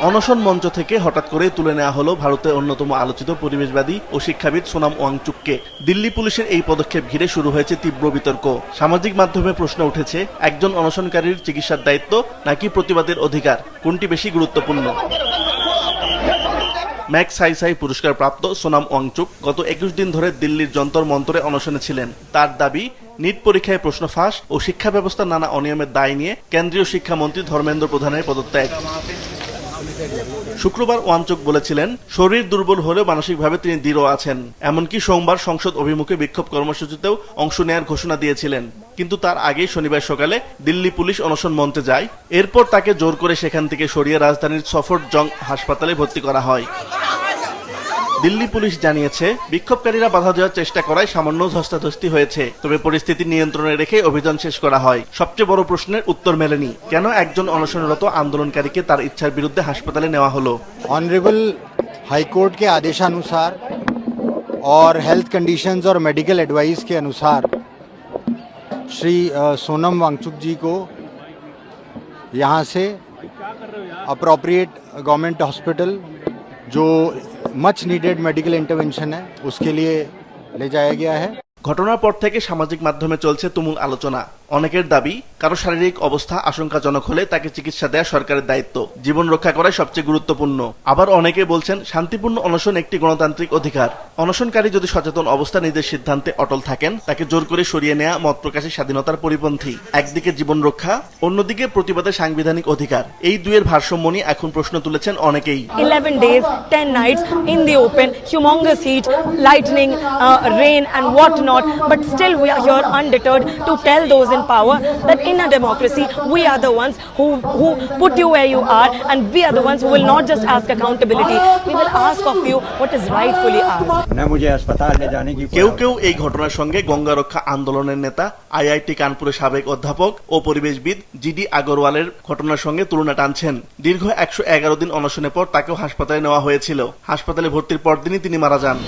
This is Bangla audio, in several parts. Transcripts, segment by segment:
অনশন মঞ্চ থেকে হঠাৎ করে তুলে নেওয়া হলো ভারতের অন্যতম আলোচিত পরিবেশবাদী ও শিক্ষাবিদ সোনাম ওয়াংচুককে। দিল্লি পুলিশের এই পদক্ষেপ ঘিরে শুরু হয়েছে তীব্র বিতর্ক। সামাজিক মাধ্যমে প্রশ্ন উঠেছে, একজন অনশনকারীর চিকিৎসার দায়িত্ব নাকি প্রতিবাদের অধিকার, কোনটি বেশি গুরুত্বপূর্ণ? ম্যাগসাইসাই পুরস্কার প্রাপ্ত সোনাম ওয়াংচুক গত 21 দিন ধরে দিল্লির যন্তর মন্তরে অনশনে ছিলেন। তার দাবি, নিট পরীক্ষায় প্রশ্ন ফাঁস ও শিক্ষা ব্যবস্থার নানা অনিয়মের দায় নিয়ে কেন্দ্রীয় শিক্ষামন্ত্রী ধর্মেন্দ্র প্রধানের পদত্যাগ। শুক্রবার ওয়াংচুক বলেছিলেন, শরীর দুর্বল হলেও মানসিকভাবে তিনি দৃঢ় আছেন। এমনকি সোমবার সংসদ অভিমুখে বিক্ষোভ কর্মসূচিতেও অংশ নেয়ার ঘোষণা দিয়েছিলেন। কিন্তু তার আগেই শনিবার সকালে দিল্লি পুলিশ অনশন মঞ্চে যায়। এরপর তাকে জোর করে সেখান থেকে সরিয়ে রাজধানীর সফদরজং হাসপাতালে ভর্তি করা হয়। দিল্লি পুলিশ জানিয়েছে, বিক্ষোভকারীরা বাধা দেওয়ার চেষ্টা করায় সামান্য ধস্তাধস্তি হয়েছে, তবে পরিস্থিতি নিয়ন্ত্রণে রেখে অভিযান শেষ করা হয়। সবচেয়ে বড় প্রশ্নের উত্তর মেলেনি, কেন একজন অনশনরত আন্দোলনকারীকে তার ইচ্ছার বিরুদ্ধে হাসপাতালে নেওয়া হলো। ऑनरेबल हाईकोर्ट के आदेशानुसार और हेल्थ कंडीशंस और मेडिकल एडवाइस के अनुसार श्री सोनम वांगचुक जी को यहाँ से अप्रोप्रिएट गवर्नमेंट हॉस्पिटल जो मच नीडेड मेडिकल इंटरवेंशन है उसके लिए ले जाया गया है। ঘটনার পর থেকে সামাজিক মাধ্যমে চলছে তুমুল আলোচনা। অনেকের দাবি, কারো শারীরিক অবস্থা আশঙ্কাজনক হলে তাকে চিকিৎসা দেয়া সরকারের দায়িত্ব, জীবন রক্ষা করাই সবচেয়ে গুরুত্বপূর্ণ। আবার অনেকে বলছেন, শান্তিপূর্ণ অনশন একটি গণতান্ত্রিক অধিকার। অনশনকারী যদি সচেতন অবস্থা নিজের সিদ্ধান্তে অটল থাকেন, তাকে জোর করে সরিয়ে নেওয়া মত প্রকাশের স্বাধীনতার পরিপন্থী। একদিকে জীবন রক্ষা, অন্যদিকে প্রতিবাদের সাংবিধানিক অধিকার। এই দুয়ের ভারসাম্য নিয়ে এখন প্রশ্ন তুলেছেন অনেকেই। 11 days, 10 nights in the open, humongous heat, lightning, rain and what not, but still we are here undeterred to tell those in power that in a democracy we are the ones who put you where you are, and we are the ones who will not just ask accountability, we will ask of you what is rightfully ours. কেউ কেউ এই ঘটনার সঙ্গে গঙ্গা রক্ষা আন্দোলনের নেতা, আইআইটি কানপুরের সাবেক অধ্যাপক ও পরিবেশবিদ জিডি আগরওয়ালের ঘটনার সঙ্গে তুলনা টানছেন। দীর্ঘ 111 দিন অনশনের পর তাকেও হাসপাতালে নেওয়া হয়েছিল। হাসপাতালে ভর্তির পরদিনই তিনি মারা যান।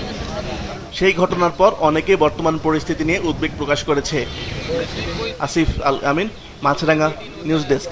সেই ঘটনার পর অনেকে বর্তমান পরিস্থিতি নিয়ে উদ্বেগ প্রকাশ করেছে। আসিফ আল আমিন, মাছরাঙ্গা নিউজ ডেস্ক।